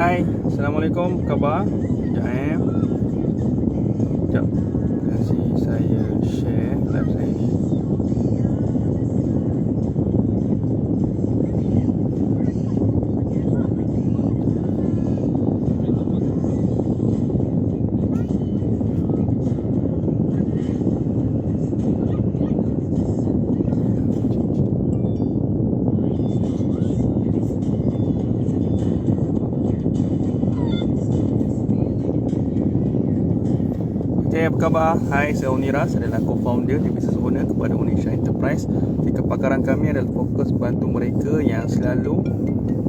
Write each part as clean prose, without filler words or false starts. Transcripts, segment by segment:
Hai, Assalamualaikum, apa khabar? Sekejap Sekejap, kasih saya share live saya ni. Okay, apa khabar? Hai, saya Onira. Saya adalah co-founder di business owner kepada Onisha Enterprise. Kepakaran kami adalah fokus bantu mereka yang selalu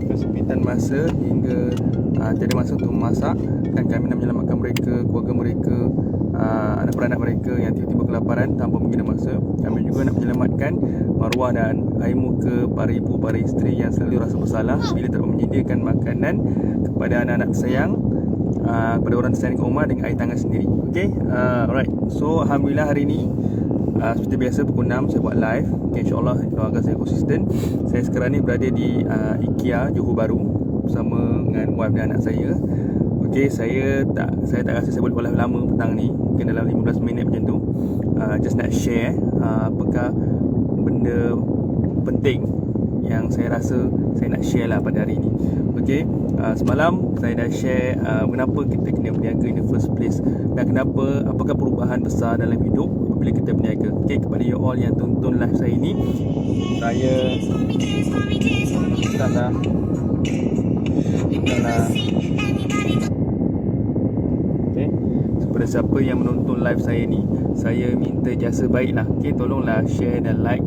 kesempitan masa hingga tiada masa untuk memasak, dan kami nak menyelamatkan mereka, keluarga mereka, anak beranak mereka yang tiba-tiba kelaparan tanpa mengira masa. Kami juga nak menyelamatkan maruah dan air muka para ibu, para isteri yang selalu rasa bersalah bila tak menyediakan makanan kepada anak-anak sayang, kepada orang tersayang di rumah dengan air tangan sendiri. Okay, alright. So Alhamdulillah hari ni seperti biasa pukul 6 saya buat live. Okay, InsyaAllah doakan saya konsisten. Saya sekarang ni berada di IKEA Johor Bahru bersama dengan wife dan anak saya. Okay, saya tak rasa saya boleh buat live lama petang ni, mungkin dalam 15 minit macam tu. Just nak share apakah benda penting yang saya rasa saya nak share lah pada hari ni. Okay, semalam saya dah share kenapa kita kena berniaga in the first place, dan apakah perubahan besar dalam hidup apabila kita berniaga. Okay, kepada you all yang tonton live saya ni, saya dah okay, kepada siapa yang menonton live saya ni, saya minta jasa baik lah. Okay, tolonglah share dan like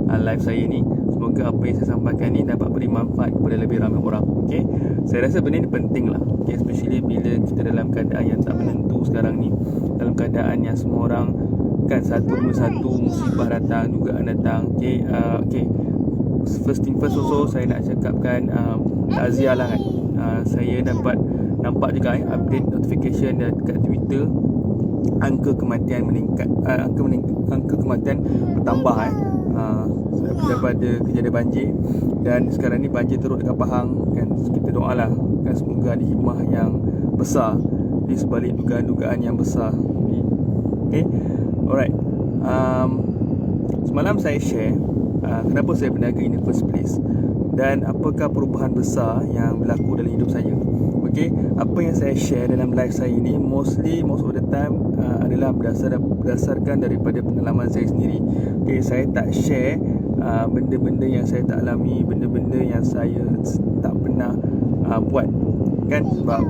live saya ni. Semoga apa yang saya sampaikan ni dapat beri manfaat kepada lebih ramai orang. Okay, saya rasa benda ni penting lah. Okay, especially bila kita dalam keadaan yang tak menentu sekarang ni, dalam keadaan yang semua orang kan satu demi satu musibah datang, dugaan datang. Okay, first thing first also saya nak cakapkan takziah lah kan. Saya dapat nampak juga update notification dekat Twitter, angka kematian meningkat, angka kematian bertambah daripada kejadian banjir. Dan sekarang ni banjir teruk dekat Pahang kan. Kita doalah kan, semoga ada hikmah yang besar di sebalik dugaan-dugaan yang besar. Okay, alright. Semalam saya share kenapa saya berniaga in the first place dan apakah perubahan besar yang berlaku dalam hidup saya. Okay, apa yang saya share dalam live saya ini most of the time adalah berdasarkan daripada pengalaman saya sendiri. Okay, saya tak share benda-benda yang saya tak alami, benda-benda yang saya tak pernah buat kan. Sebab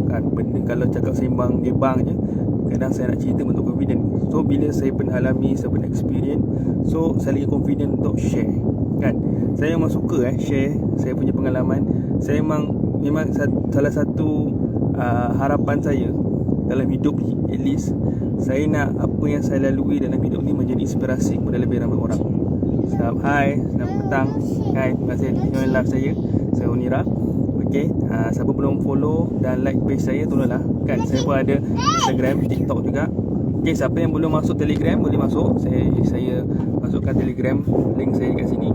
kan benda kalau cakap sembang gebang je, kadang saya nak cerita untuk confident. So bila saya pernah alami, saya pernah experience, so saya lagi confident untuk share kan. Saya memang suka share saya punya pengalaman. Saya memang salah satu harapan saya dalam hidup ni, at least saya nak apa yang saya lalui dalam hidup ni menjadi inspirasi kepada lebih ramai orang. Hai, selamat petang. Hai, terima kasih join live saya. Saya Onira. Okay, siapa belum follow dan like page saya, tolonglah kan. Saya pun ada Instagram, TikTok juga. Okay, siapa yang belum masuk Telegram boleh masuk. Saya masukkan Telegram, link saya kat sini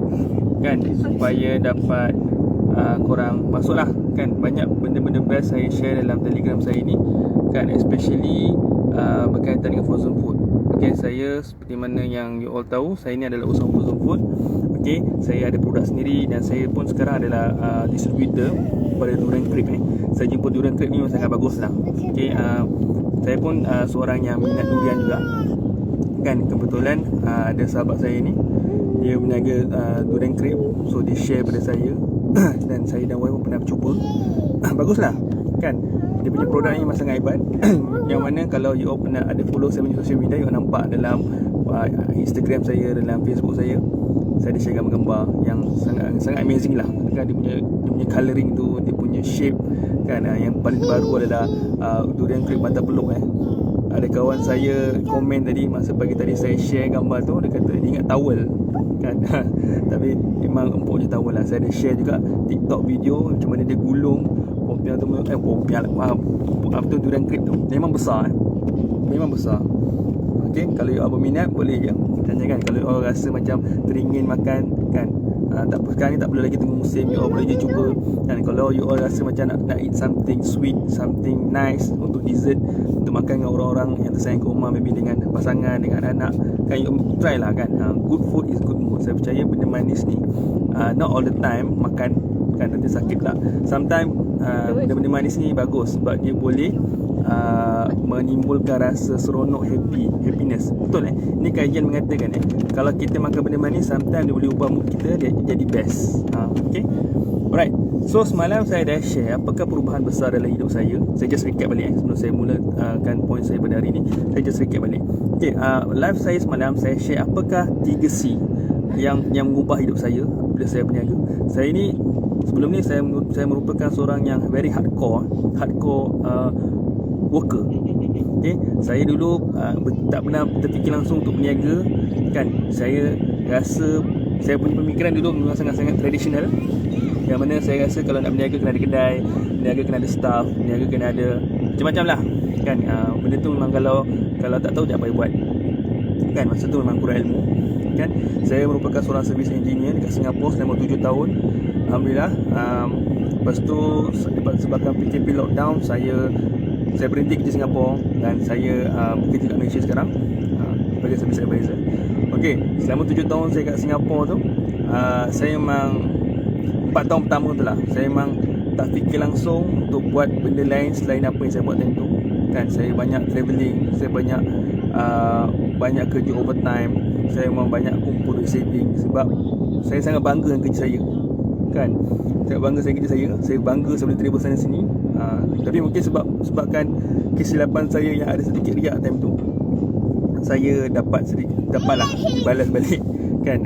kan, supaya dapat korang masuklah kan. Banyak benda-benda best saya share dalam Telegram saya ni kan, especially berkaitan dengan frozen food. Okay, saya seperti mana yang you all tahu, saya ni adalah usaha frozen food. Okay, saya ada produk sendiri dan saya pun sekarang adalah distributor pada durian crepe. Saya jumpa durian crepe ni memang sangat bagus lah. Okay, saya pun seorang yang minat durian juga kan. Kebetulan ada sahabat saya ni, dia berniaga durian crepe, so dia share pada saya dan saya dan wife pun pernah cuba. Baguslah kan. Dia punya produk ni memang sangat hebat. Yang mana kalau you all pernah ada follow saya punya social media, you all nampak dalam Instagram saya, dalam Facebook saya ada share gambar-gambar yang sangat amazing lah kan. Dia punya colouring tu, dia punya shape kan. Yang paling baru adalah durian crepe bantal peluk. Ada kawan saya komen tadi, masa pagi tadi saya share gambar tu, dia kata dia ingat towel kan. Tapi memang empuk je towel lah. Saya ada share juga TikTok video macam mana dia gulung popiah tu, tu durian crepe tu. Memang besar memang besar. Okay, kalau you all berminat boleh je tanya kan. Kalau you all rasa macam teringin makan kan, Tak sekarang ni tak perlu lagi tunggu musim, you all boleh je cuba. Dan kalau you all rasa macam nak eat something sweet, something nice untuk dessert, untuk makan dengan orang-orang yang tersayang ke rumah, maybe dengan pasangan, dengan anak, kan you try lah kan. Good food is good mood. Saya percaya benda manis ni not all the time makan kan nanti sakit pula. Sometimes benda-benda manis ni bagus sebab dia boleh menimbulkan rasa seronok, happiness. Betul Ni kajian mengatakan kalau kita makan benda manis, sometimes dia boleh ubah mood kita dia jadi best. Okay. Alright. So semalam saya dah share apakah perubahan besar dalam hidup saya. Saya just recap balik sebelum saya mulakan point saya pada hari ni. Saya just recap balik. Okay, live saya semalam saya share apakah 3C yang mengubah hidup saya bila saya berniaga. Saya ni sebelum ni saya merupakan seorang yang very hardcore worker. Okay, saya dulu tak pernah terfikir langsung untuk berniaga kan. Saya rasa saya punya pemikiran dulu memang sangat-sangat tradisional, yang mana saya rasa kalau nak berniaga kena ada kedai, berniaga kena ada staff, berniaga kena ada macam-macam lah kan. Benda tu memang kalau tak tahu tak payah buat kan. Masa tu memang kurang ilmu kan. Saya merupakan seorang service engineer dekat Singapura selama 7 tahun. Alhamdulillah. Lepas tu sebabkan PKP lockdown, saya berhenti kerja Singapura dan saya bekerja kat Malaysia sekarang sebagai service advisor. Okey, selama 7 tahun saya kat Singapura tu, saya memang 4 tahun pertama tu lah, saya memang tak fikir langsung untuk buat benda lain selain apa yang saya buat time tu kan. Saya banyak travelling, saya banyak kerja overtime, saya memang banyak kumpul duit saving sebab saya sangat bangga dengan kerja saya kan. Saya bangga saya kerja saya bangga saya boleh travel sana sini. Tapi mungkin sebabkan kesilapan saya yang ada sedikit riak time tu, saya dapatlah dibalas balik kan.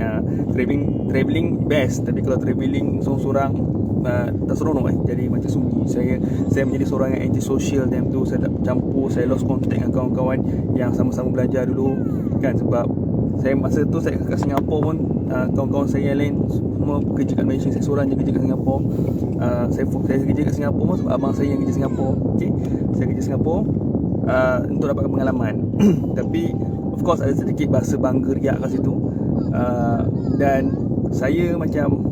Travelling best, tapi kalau travelling sorang-sorang tak seronok jadi macam sunyi. Saya menjadi seorang yang anti-social time tu. Saya tak bercampur, saya lost contact dengan kawan-kawan yang sama-sama belajar dulu kan. Sebab saya masa tu saya kat Singapura pun, kawan-kawan saya yang lain semua kerja kat Malaysia, saya seorang je kerja kat Singapura. Saya kerja kat Singapura pun sebab abang saya yang kerja Singapura. Okay? Saya kerja Singapura untuk dapatkan pengalaman. Tapi of course ada sedikit bahasa bangga riak kat situ. Dan saya macam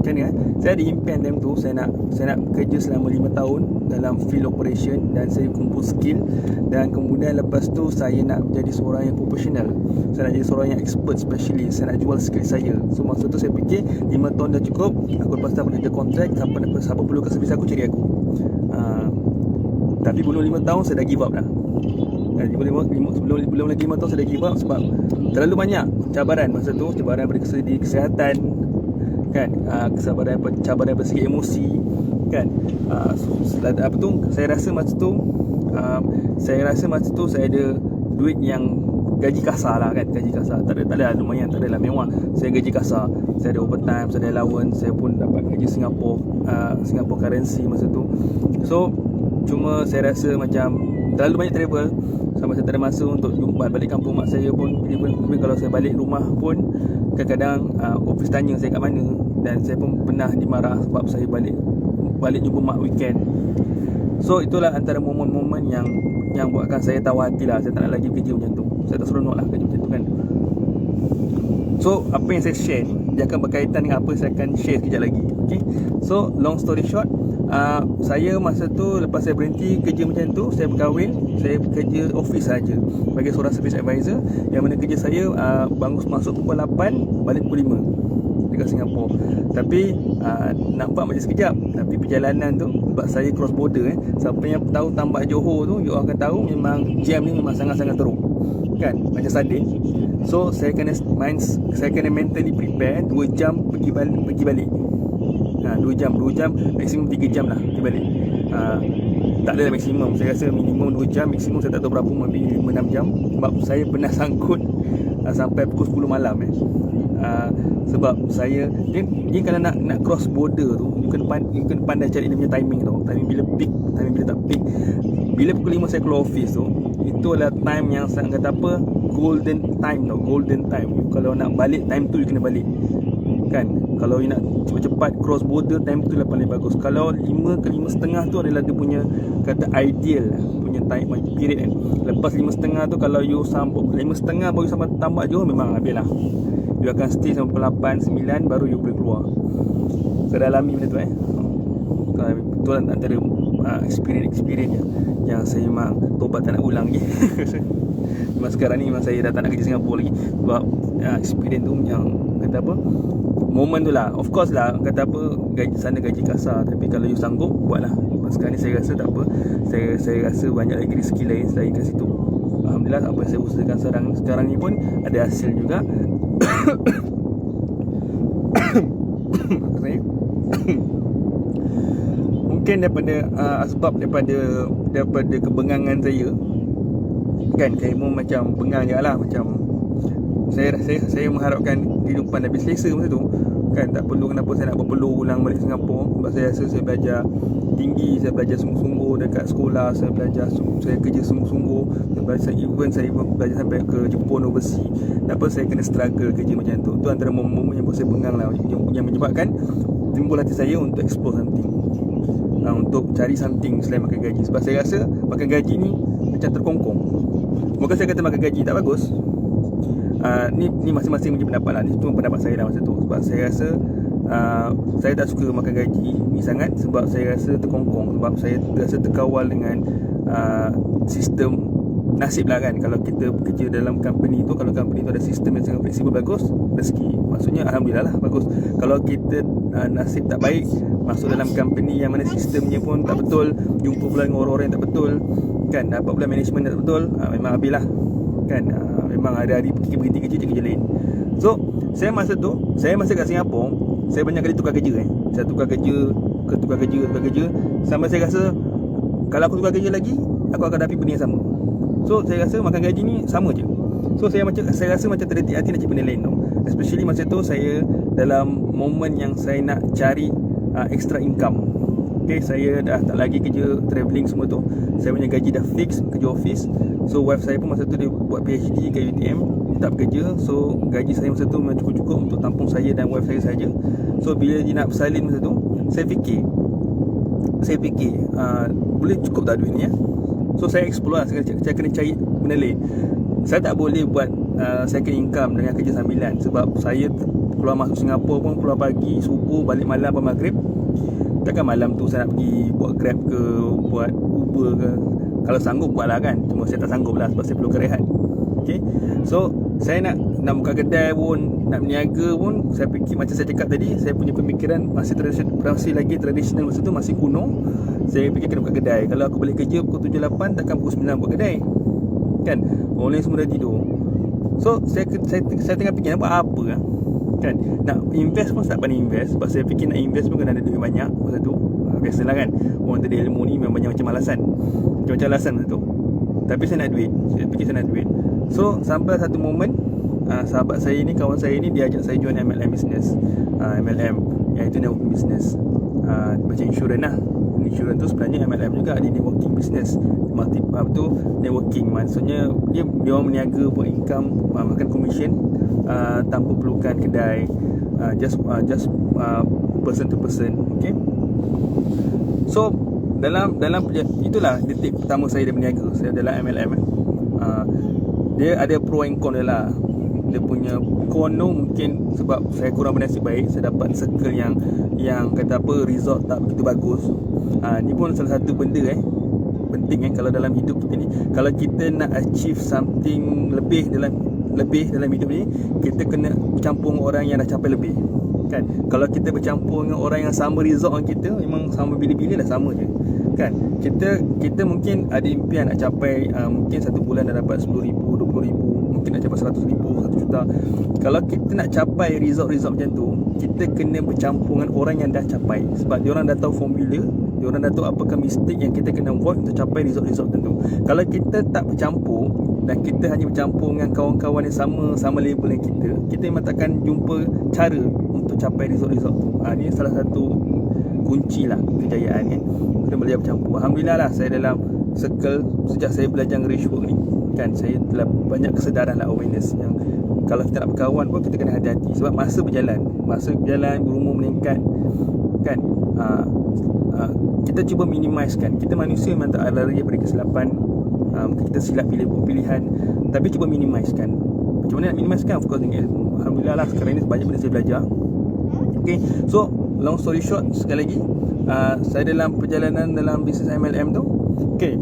ni saya ada impian time tu, saya nak kerja selama 5 tahun dalam field operation dan saya kumpul skill, dan kemudian lepas tu saya nak menjadi seorang yang profesional. Saya nak jadi seorang yang expert specialist, saya nak jual skill saya. So masa tu saya fikir 5 tahun dah cukup, aku lepas tu nak kerja kontrak, siapa perlukan servis aku cari aku. Tapi belum 5 tahun saya dah give up dah. Belum lagi 5 tahun saya dah give up sebab terlalu banyak cabaran masa tu. Cabaran dari segi kesihatan kan, cabaran dari segi emosi kan. Saya rasa masa tu saya ada duit yang gaji kasar lah kan. Gaji kasar tak ada lumayan, tak adalah mewah. Saya gaji kasar, saya ada overtime, saya ada allowance, saya pun dapat gaji Singapore currency masa tu. So cuma saya rasa macam terlalu banyak travel sampai saya tak ada masa untuk balik kampung mak saya pun. Even kalau saya balik rumah pun kadang-kadang office tanya saya kat mana, dan saya pun pernah dimarah sebab saya balik jumpa mak weekend. So itulah antara momen-momen yang buatkan saya tahu hati lah. Saya tak nak lagi kerja macam tu, saya tak seronok lah kerja macam tu kan. So apa yang saya share ni dia akan berkaitan dengan apa yang saya akan share sekejap lagi. Okay? So long story short, saya masa tu lepas saya berhenti kerja macam tu, saya berkahwin, saya bekerja office saja sebagai seorang service advisor, yang mana kerja saya masuk pukul 8, balik pukul 5 dekat Singapura. Tapi nampak macam sekejap, tapi perjalanan tu sebab saya cross border siapa yang tahu Tambak Johor tu, you akan tahu memang jam ni memang sangat-sangat teruk kan, macam sardin. So saya kena mentally prepare 2 jam pergi balik. 2 jam maksimum 3 jam lah pergi balik. Tak adalah maksimum, saya rasa minimum 2 jam, maksimum saya tak tahu berapa, maybe 5-6 jam. Sebab saya pernah sangkut sampai pukul 10 malam sebab saya dia kalau nak cross border tu, you kena pandai cari dia punya timing tau. Timing bila peak, timing bila tak peak. Bila pukul 5 saya keluar office tu, itu adalah time yang sangat kata apa, golden time tau. Golden time, kalau nak balik time tu you kena balik kan. Kalau you nak cepat-cepat cross border, time tu lah paling bagus. Kalau 5 ke 5.30 tu adalah dia punya kata ideal punya time period kan. Lepas 5.30 tu, kalau you sambut 5.30 baru sampai Tambak Johor, memang habis lah you akan stay sampai 8, 9 baru you boleh keluar. Saya dah alami benda tu betul antara experience yang saya memang tobat tak nak ulang lagi. Memang sekarang ni memang saya dah tak nak kerja Singapura lagi. Sebab experience tu yang kata apa, moment tu lah. Of course lah, kata apa, gaji sana gaji kasar, tapi kalau you sanggup, buatlah. Sekarang ni saya rasa tak apa. Saya rasa banyak lagi rezeki lain selain kat situ. Alhamdulillah, apa yang saya usahakan sekarang ni pun ada hasil juga. Mungkin daripada asbab daripada kebengangan saya, kan, saya pun macam bengang je lah. Macam saya mengharapkan kehidupan lebih selesa masa tu, kan. Tak perlu kenapa saya nak berpeluh ulang balik Singapura. Sebab saya rasa saya belajar tinggi, saya belajar sungguh-sungguh dekat sekolah, saya kerja sungguh-sungguh, saya belajar sampai ke Jepun overseas. Kenapa saya kena struggle kerja macam tu? Tu antara momen yang buat saya bengang lah, yang menyebabkan timbul hati saya untuk explore something, untuk cari something selain makan gaji. Sebab saya rasa makan gaji ni macam terkongkong. Bukan saya kata makan gaji tak bagus, ni masing-masing punya pendapat lah. Ni cuma pendapat saya lah masa tu. Sebab saya rasa saya tak suka makan gaji ni sangat. Sebab saya rasa terkongkong. Sebab saya rasa terkawal dengan sistem nasib lah, kan. Kalau kita bekerja dalam company tu, kalau company tu ada sistem yang sangat fleksibel, bagus, rezeki. Maksudnya Alhamdulillah lah, bagus. Kalau kita nasib tak baik, masuk dalam company yang mana sistemnya pun tak betul, jumpa pula dengan orang-orang yang tak betul, kan, dapat pula management tak betul, memang habis lah, kan. Memang hari-hari berhenti kerja, kerja lain. So saya masa kat Singapura, saya banyak kali tukar kerja, Saya tukar kerja sampai saya rasa kalau aku tukar kerja lagi, aku akan hadapi benda yang sama. So saya rasa makan gaji ni sama je. So saya rasa macam terdetik hati nak cari benda lain tu. Especially masa tu saya dalam momen yang saya nak cari extra income. Okay, saya dah tak lagi kerja travelling semua tu. Saya punya gaji dah fix, kerja office. So wife saya pun masa tu dia buat PhD kat UTM, dia tak bekerja. So gaji saya masa tu memang cukup-cukup untuk tampung saya dan wife saya saja. So bila dia nak bersalin masa tu, saya fikir boleh cukup tak duit ni, So saya explore lah, saya kena cari benda lain. Saya tak boleh buat second income dengan kerja sambilan. Sebab saya keluar masuk Singapura pun keluar pagi, subuh, balik malam atau maghrib. Takkan malam tu saya nak pergi buat Grab ke, buat Uber ke. Kalau sanggup buatlah, kan. Cuma saya tak sanggup lah sebab saya perlu rehat. Okay. So saya nak buka kedai pun, nak berniaga pun, saya fikir macam saya cakap tadi, saya punya pemikiran masih lagi tradisional masa tu, masih kuno. Saya fikir kena buka kedai. Kalau aku balik kerja pukul 7-8, takkan pukul 9 buat kedai, kan. Orang lain semua dah tidur. So saya tengah fikir nak buat apa, kan. Nak invest pun tak pandai invest. Sebab saya fikir nak invest pun kena ada duit banyak masa tu. Biasalah, kan. Orang tak ada ilmu ni memang banyak macam alasan masa tu. Tapi saya nak duit. Saya fikir saya nak duit. So sampai satu momen, sahabat saya ni, kawan saya ni, dia ajak saya join MLM business. MLM, iaitu networking business. Macam insurans lah. Insurans tu sebenarnya MLM juga, di networking business. Networking maksudnya dia orang meniaga buat income, makan commission, tanpa perlukan kedai, just person to person. Okay. So dalam itulah detik pertama saya berniaga. Saya dalam MLM. Dia ada pro and con dia lah. Dia punya con tu mungkin sebab saya kurang bernasib baik, saya dapat circle yang kata apa, result tak begitu bagus. Ni pun salah satu benda penting kalau dalam hidup kita ni. Kalau kita nak achieve something lebih dalam hidup ni, kita kena bercampur dengan orang yang dah capai lebih, kan. Kalau kita bercampur dengan orang yang sama result dengan kita, memang sama bila-bila dah sama je, kan. Kita mungkin ada impian nak capai, mungkin satu bulan dah dapat 10,000, 20,000, mungkin nak capai 100,000, 1 juta. Kalau kita nak capai result macam tu, kita kena bercampur dengan orang yang dah capai. Sebab diorang dah tahu formula, diorang dah tahu apakah mistake yang kita kena avoid untuk capai result tertentu. Kalau kita tak bercampur dan kita hanya bercampur dengan kawan-kawan yang sama level dengan kita memang takkan jumpa cara untuk capai result tu. Ni salah satu kunci lah kejayaan, kan. Kita belajar bercampur. Alhamdulillah lah, saya dalam circle sejak saya belajar English work ni, kan, saya telah banyak kesedaran lah, awareness yang kalau kita nak berkawan pun kita kena hati-hati. Sebab masa berjalan, berumur meningkat, kan. Kita cuba minimizekan. Kita manusia memang tak lari daripada kesilapan. Mungkin kita silap pilih pilihan, tapi cuba minimizekan. Macam mana nak minimiskan? Of course dengan ilmu. Alhamdulillah lah sekarang ni banyak benda saya belajar. Okay, so long story short, sekali lagi, saya dalam perjalanan dalam bisnes MLM tu, okay,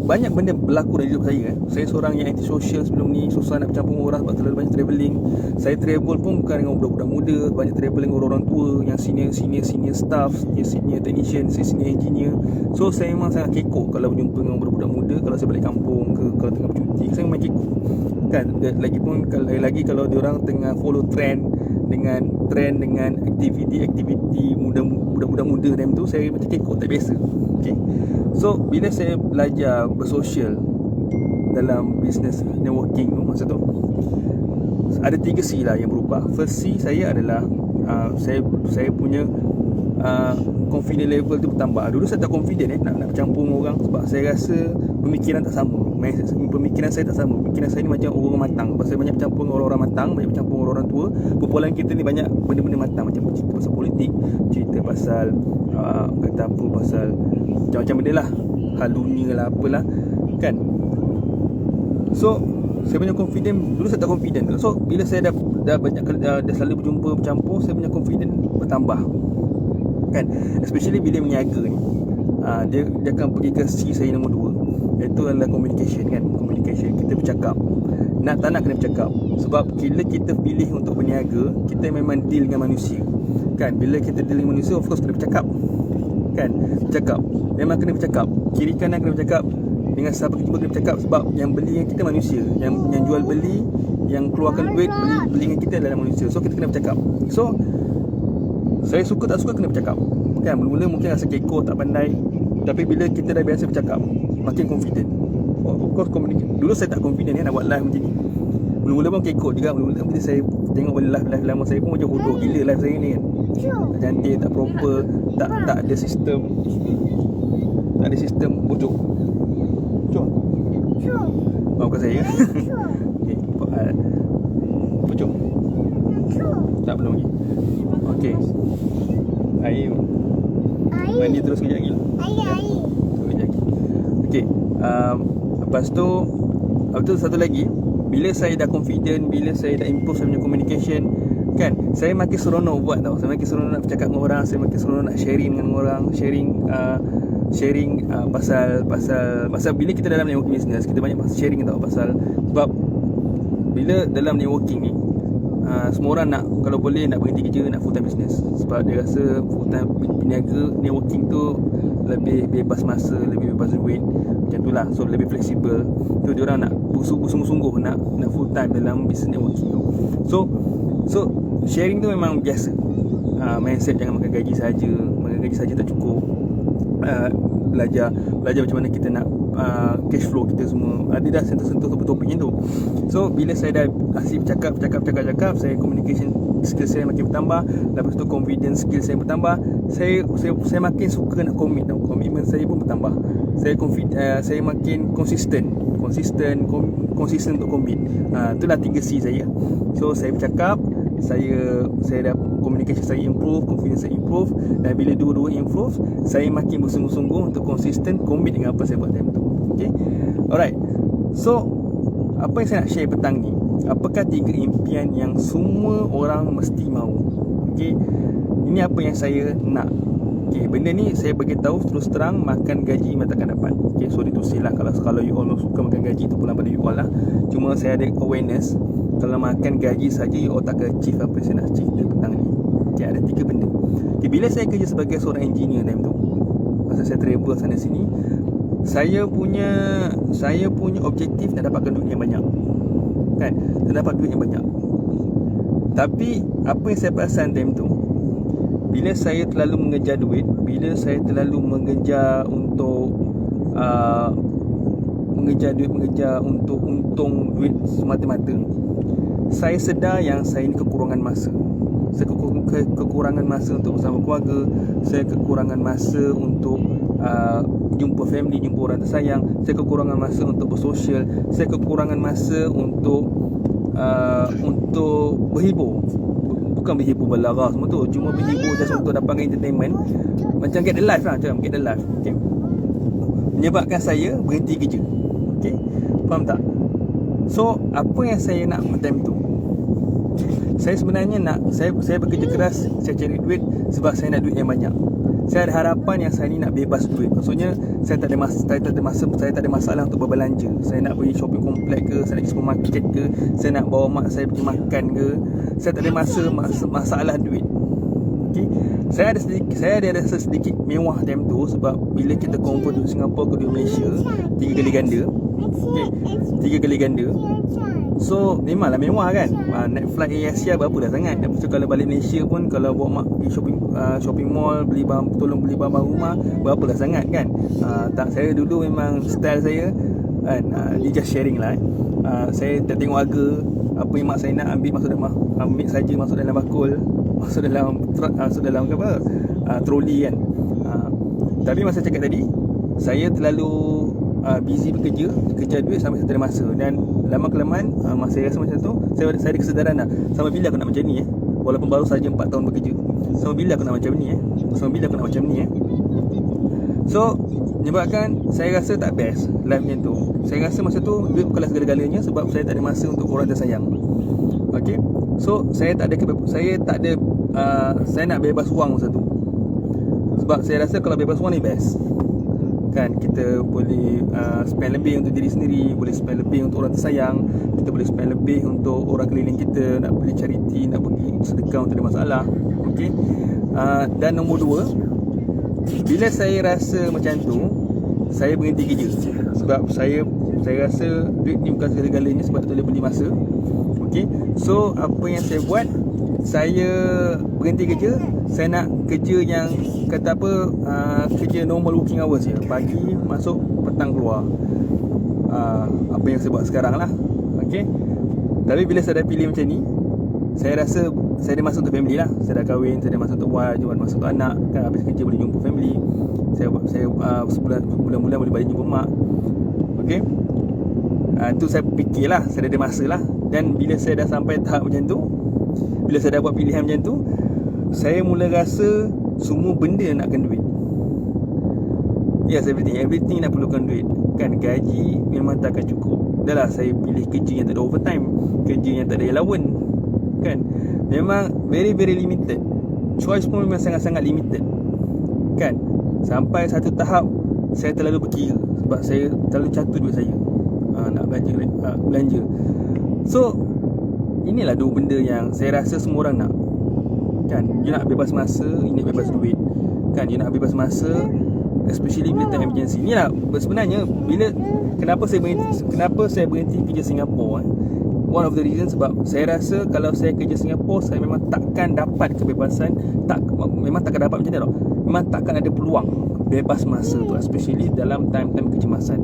banyak benda berlaku dalam hidup saya. Saya seorang yang anti-social sebelum ni, susah nak bercampur dengan orang sebab terlalu banyak travelling. Saya travel pun bukan dengan budak-budak muda, banyak travel dengan orang-orang tua, yang senior staff, senior technician, senior engineer. So saya memang sangat kekok kalau berjumpa dengan budak-budak muda. Kalau saya balik kampung ke, kalau tengah bercuti, saya memang kekok kan. Lagipun kalau diorang tengah follow trend dengan aktiviti budak-budak muda time tu, saya macam kekok, tak biasa. Okay. So bila saya belajar bersosial dalam business networking tu, masa tu ada 3 C lah yang berubah. First C saya adalah saya punya confident level tu bertambah. Dulu saya tak confident nak bercampur dengan orang sebab saya rasa pemikiran tak sama. Pemikiran saya tak sama. Pemikiran saya ni macam orang matang. Sebab saya banyak bercampur dengan orang-orang matang, banyak bercampur dengan orang tua. Perpuluhan kita ni banyak benda-benda matang, macam cerita pasal politik, cerita pasal kata apa, pasal macam-macam benda lah, hal dunia lah, apalah kan. So saya punya confident, dulu saya tak confident. So bila saya dah banyak dah selalu bercampur, saya punya confident bertambah kan. Especially bila berniaga ni, dia akan pergi ke C saya nombor 2, iaitu adalah communication kan. Communication, kita bercakap, tak nak kena bercakap. Sebab bila kita pilih untuk berniaga, kita memang deal dengan manusia kan. Bila kita deal dengan manusia, of course kena bercakap kan. Bercakap, memang kena bercakap. Kiri kanan kena bercakap, dengan siapa kita kena bercakap. Sebab yang beli dengan kita manusia, yang jual beli, yang keluarkan duit beli dengan kita adalah manusia. So kita kena bercakap. So saya suka tak suka kena bercakap kan. Mula-mula mungkin rasa kekok, tak pandai, tapi bila kita dah biasa bercakap, makin confident. Of course dulu saya tak confident nak buat live macam ni. Mula-mula pun kekok juga. Mula-mula bila saya tengok live lama saya pun macam bodoh gila live saya ni kan. Tak cantik, tak proper, tak ada sistem. Tak ada sistem, bodoh. Jom. Maafkan saya. Okay, pucuk. Tak, belum lagi. Okey. Air. Mandi terus kejap lagi. Air. Terus kejap lagi. Okey. Lepas tu satu lagi, bila saya dah confident, bila saya dah improve saya punya communication kan, saya makin seronok buat tau. Saya makin seronok nak bercakap dengan orang, saya makin seronok nak sharing dengan orang, sharing pasal bila kita dalam networking business, kita banyak sharing tau pasal. Sebab bila dalam networking ni, semua orang nak, kalau boleh nak berhenti kerja, nak full time business. Sebab dia rasa full time berniaga, networking tu lebih bebas masa, lebih bebas duit, macam tu lah. So lebih fleksibel. Tu dia orang nak bersungguh-sungguh nak full time dalam business networking tu. So sharing tu memang biasa. Mindset jangan makan gaji saja. Makan gaji saja tak cukup. Belajar macam mana kita nak cash flow kita semua. Dia dah sentuh-sentuh topik-topiknya tu. So bila saya dah asyik bercakap, saya communication skill saya makin bertambah. Lepas tu confidence skill saya bertambah. Saya makin suka nak commit tau. Komitmen saya pun bertambah. Saya makin konsisten untuk commit. Itulah 3C saya. So saya bercakap, saya dah communication saya improve, confidence saya improve, dan bila dua-dua improve, saya makin bersungguh-sungguh untuk konsisten commit dengan apa saya buat time tu. Okay, alright. So apa yang saya nak share petang ni, apakah 3 impian yang semua orang mesti mahu? Okay, ini apa yang saya nak. Okay, benda ni saya bagi tahu terus terang, makan gaji memang takkan dapat. Okay, so ditusilah kalau you all suka makan gaji tu pulang pada you all lah. Cuma saya ada awareness, kalau makan gaji saja you all tak akan achieve apa yang saya nak achieve petang ni. Okay, ada 3 benda. Okay, bila saya kerja sebagai seorang engineer time tu, masa saya travel sana sini, saya punya objektif nak dapatkan duit yang banyak kan, nak dapat duit yang banyak. Tapi apa yang saya perasan time tu, bila saya terlalu mengejar duit, bila saya terlalu mengejar untuk mengejar untuk untung duit semata-mata, saya sedar yang saya ni kekurangan masa. Saya kekurangan masa untuk bersama keluarga, saya kekurangan masa untuk jumpa family, jumpa orang tersayang, saya kekurangan masa untuk bersosial, saya kekurangan masa untuk berhibur. Bukan berhibur berlarah semua tu, cuma berhibur just untuk dapatkan entertainment, macam get the life lah, macam get the life. Okay, menyebabkan saya berhenti kerja. Okay, faham tak? So apa yang saya nak time tu, saya sebenarnya saya bekerja keras, saya cari duit sebab saya nak duit yang banyak. Saya ada harapan yang saya ni nak bebas duit. Maksudnya saya tak ada masalah untuk berbelanja. Saya nak pergi shopping komplek ke, saya nak pergi supermarket ke, saya nak bawa mak saya pergi makan ke, saya tak ada masalah duit. Okay? Saya ada rasa sedikit mewah time tu sebab bila kita convert duit Singapura ke duit Malaysia 3 kali ganda. Okay, 3 kali ganda. So memanglah mewah kan. Naik flight Air Asia berapa dah sangat. Lepas tu kalau balik Malaysia pun, kalau bawa mak pergi shopping mall, tolong beli barang rumah, berapa dah sangat kan. Tak, saya dulu memang style saya kan, dia just sharing lah. Saya tak tengok harga. Apa yang mak saya nak ambil masuk dalam bakul, masuk dalam apa, troli kan. Tapi masa cakap tadi, saya terlalu busy bekerja, kejar duit sampai saya tak ada masa. Dan lama kelamaan saya rasa macam tu, saya ada kesedaran dah, sampai bila aku nak macam ni walaupun baru saja 4 tahun bekerja, sampai bila aku nak macam ni So menyebabkan saya rasa tak best life macam tu. Saya rasa masa tu duit bukanlah segala-galanya sebab saya tak ada masa untuk orang tersayang. Okay, so saya nak bebas wang masa tu. Sebab saya rasa kalau bebas wang ni best kan, kita boleh spend lebih untuk diri sendiri, boleh spend lebih untuk orang tersayang, kita boleh spend lebih untuk orang keliling kita, nak beli charity, nak pergi sedekah, tak ada masalah. Okay. Dan nombor 2, bila saya rasa macam tu, saya berhenti kerja. Sebab saya rasa duit ni bukan segala-galanya, sebab tu boleh beli masa. Okay. So apa yang saya buat, saya berhenti kerja. Saya nak kerja yang kata apa, kerja normal working hours je. Pagi masuk, petang keluar. Apa yang saya buat sekarang lah. Okay. Tapi bila saya dah pilih macam ni, saya rasa saya dah masuk untuk family lah. Saya dah kahwin, saya dah masuk untuk wife, dah masuk untuk anak kan. Habis kerja boleh jumpa family. Saya sebulan-bulan boleh balik jumpa mak. Okay. Tu saya fikir lah, saya dah ada masa lah. Dan bila saya dah sampai tahap macam tu, bila saya dah buat pilihan macam tu, saya mula rasa semua benda nakkan duit. Yes, everything nak perlukan duit kan. Gaji memang takkan cukup. Dah lah, saya pilih kerja yang tak ada overtime, kerja yang tak ada allowance kan. Memang very limited. Choice pun memang sangat-sangat limited kan. Sampai satu tahap saya terlalu berkira sebab saya terlalu catur duit saya nak belanja. So inilah dua benda yang saya rasa semua orang nak kan. You nak bebas masa, you nak bebas duit kan. You nak bebas masa, especially bila time emergency. Inilah sebenarnya kenapa saya berhenti kerja Singapura. One of the reasons sebab saya rasa kalau saya kerja Singapura, saya memang takkan dapat kebebasan. Memang takkan dapat macam ni tau. Memang takkan ada peluang bebas masa tu, especially dalam time-time kecemasan.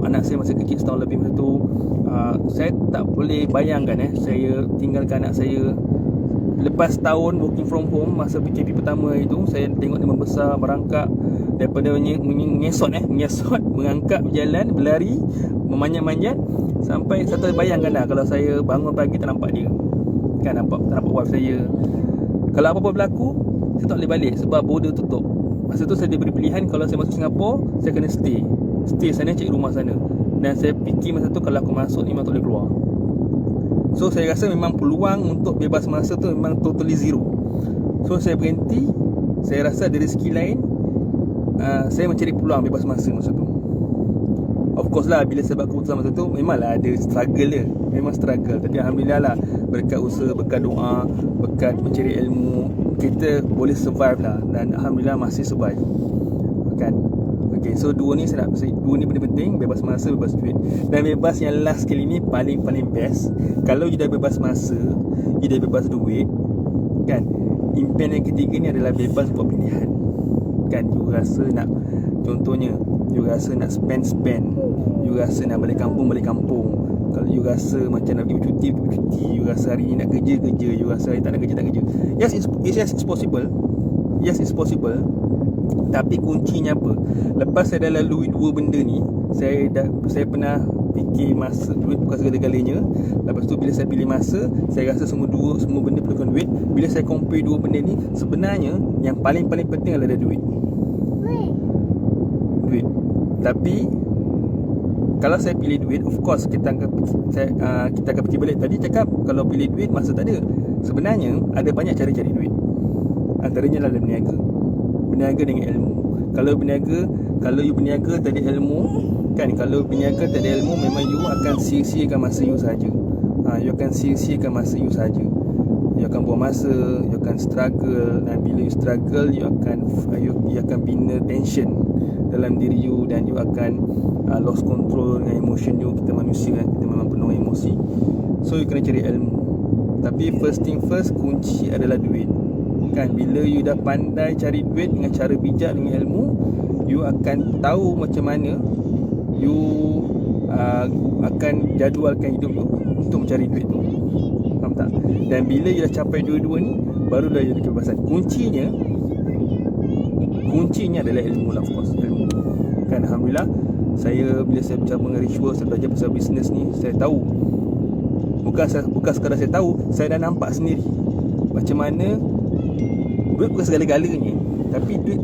Anak saya masih kecil, setahun lebih masa tu. Saya tak boleh bayangkan saya tinggalkan anak saya. Lepas tahun working from home, masa PKP pertama itu, saya tengok dia membesar, merangkak daripada mengesot, mengangkat, berjalan, berlari, memanjat-manjat, sampai saya tak bayangkan dah kalau saya bangun pagi tak nampak dia kan, tak nampak wife saya. Kalau apa-apa berlaku, saya tak boleh balik sebab border tutup. Masa tu saya diberi pilihan, kalau saya masuk Singapura, saya kena stay sana, cari rumah sana. Dan saya fikir masa tu, kalau aku masuk ni memang tak boleh keluar. So saya rasa memang peluang untuk bebas masa tu memang totally zero. So saya berhenti. Saya rasa ada rezeki lain. Saya mencari peluang bebas masa tu. Of course lah, bila saya buat keputusan masa tu, memanglah ada struggle dia. Memang struggle. Tapi Alhamdulillah lah, berkat usaha, berkat doa, berkat mencari ilmu, kita boleh survive lah. Dan Alhamdulillah masih survive kan. Okay, so dua ni benda penting. Bebas masa, bebas duit. Dan bebas yang last kali ni paling best. Kalau you dah bebas masa, you dah bebas duit kan, impian yang ketiga ni adalah bebas buat pilihan kan. You rasa nak, contohnya you rasa nak spend, you rasa nak balik kampung. Kalau you rasa macam nak pergi cuti, you rasa hari ni nak kerja, you rasa hari tak nak kerja. Yes, it's possible. Yes, it's possible. Tapi kuncinya apa? Lepas saya dah lalui dua benda ni, saya pernah fikir masa, duit bukan segala-galanya. Lepas tu bila saya pilih masa, saya rasa semua benda perlukan duit. Bila saya compare dua benda ni, sebenarnya yang paling penting adalah duit. Tapi kalau saya pilih duit, of course kita akan fikir balik. Tadi cakap kalau pilih duit masa tak ada. Sebenarnya ada banyak cara cari duit. Antaranya adalah berniaga dengan ilmu. Kalau you berniaga tak ada ilmu, kan, kalau berniaga tak ada ilmu, memang you akan sia-siakan masa you saja. You akan sia-siakan masa you saja. You akan buang masa, you akan struggle, dan bila you struggle, you akan bina tension dalam diri you, dan you akan lost control dengan emotion you. Kita manusia kan, kita memang penuh emosi. So you kena cari ilmu. Tapi first thing first, kunci adalah duit. Kan, bila you dah pandai cari duit dengan cara bijak, dengan ilmu, you akan tahu macam mana you akan jadualkan hidup you untuk mencari duit tu. Faham tak? Dan bila you dah capai dua-dua ni, baru dah you ada kebebasan. Kuncinya adalah ilmu lah, of course, ilmu. Kan, Alhamdulillah, bila saya bersama dengan Ritual, saya belajar pasal bisnes ni, saya tahu. Bukan sekadar saya tahu, saya dah nampak sendiri macam mana duit bukan segala-galanya, tapi duit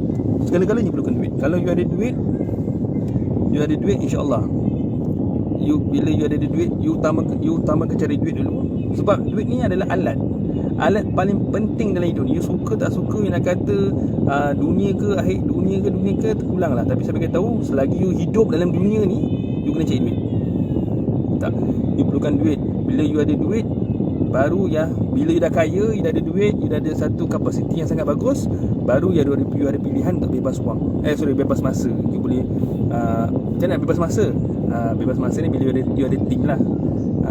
segala-galanya perlukan duit. Kalau you ada duit, insya-Allah bila you ada duit, you utamakan cari duit dulu. Sebab duit ni adalah alat paling penting dalam hidup ni. You suka tak suka, you nak kata dunia ke terpulang lah. Tapi saya bagi tahu, selagi you hidup dalam dunia ni, you kena cari duit. Tak, you perlukan duit. Bila you ada duit, baru bila you dah kaya, you dah ada duit, you dah ada satu kapasiti yang sangat bagus, baru you ada pilihan untuk bebas wang. Bebas masa. You boleh macam mana bebas masa? Bebas masa ni bila you ada team lah.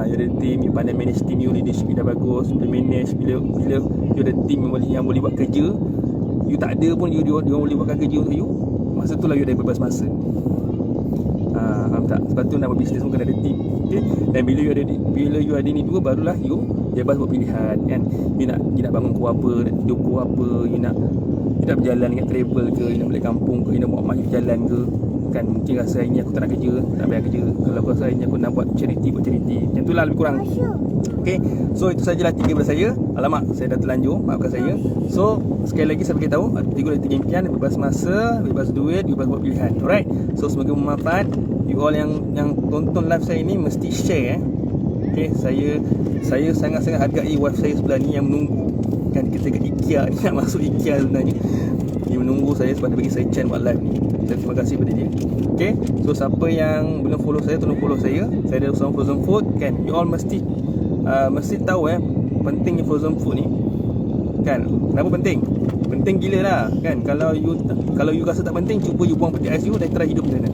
You ada team, you pandai manage team you, leadership you dah bagus, you boleh manage. Bila you ada team yang boleh buat kerja, you tak ada pun, dia boleh buatkan kerja untuk you, masa tu lah you ada bebas masa. Faham tak? Sebab tu nak berbisnes pun kena ada team. Okay? Dan bila you ada ni dua, barulah you bebas buat pilihan, kan? You nak bangun pukul apa, nak tidur pukul apa, you nak berjalan dengan travel ke, you nak balik kampung ke, you nak buat mak you jalan ke, kan? Mungkin rasa hari ni aku tak nak kerja, tak payah kerja. Kalau aku rasa hari ni aku nak buat charity. Macam tu lah lebih kurang. Okay, so itu sajalah 3 daripada saya. Alamak, saya dah terlanjur, maafkan saya. So sekali lagi saya beritahu, ada 3 impian: bebas masa, bebas duit, bebas buat pilihan. Alright, so semoga bermanfaat. You all yang tonton live saya ni mesti share. Okay, saya sangat-sangat hargai wife saya sebelah ni yang menunggu. Kan, kita kat IKEA ni, nak masuk IKEA sebenarnya. Dia menunggu saya sebab dia bagi saya chance buat live ni. Dan terima kasih pada dia. Okay, so siapa yang belum follow saya, tolong follow saya. Saya ada usaha frozen food, kan. You all mesti tahu pentingnya frozen food ni, kan. Kenapa penting? Penting gila lah, kan. Kalau you rasa tak penting, cuba you buang peti ais you dan try hidup macam mana.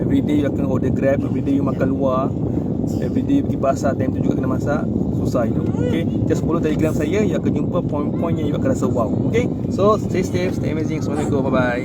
Everyday you akan order Grab, everyday you makan luar, everyday you pergi pasar, time tu juga kena masak, susah hidup. Okay, just follow Telegram saya, you akan jumpa poin-poin yang you akan rasa wow. Okay, so stay safe, stay amazing. Assalamualaikum, bye bye.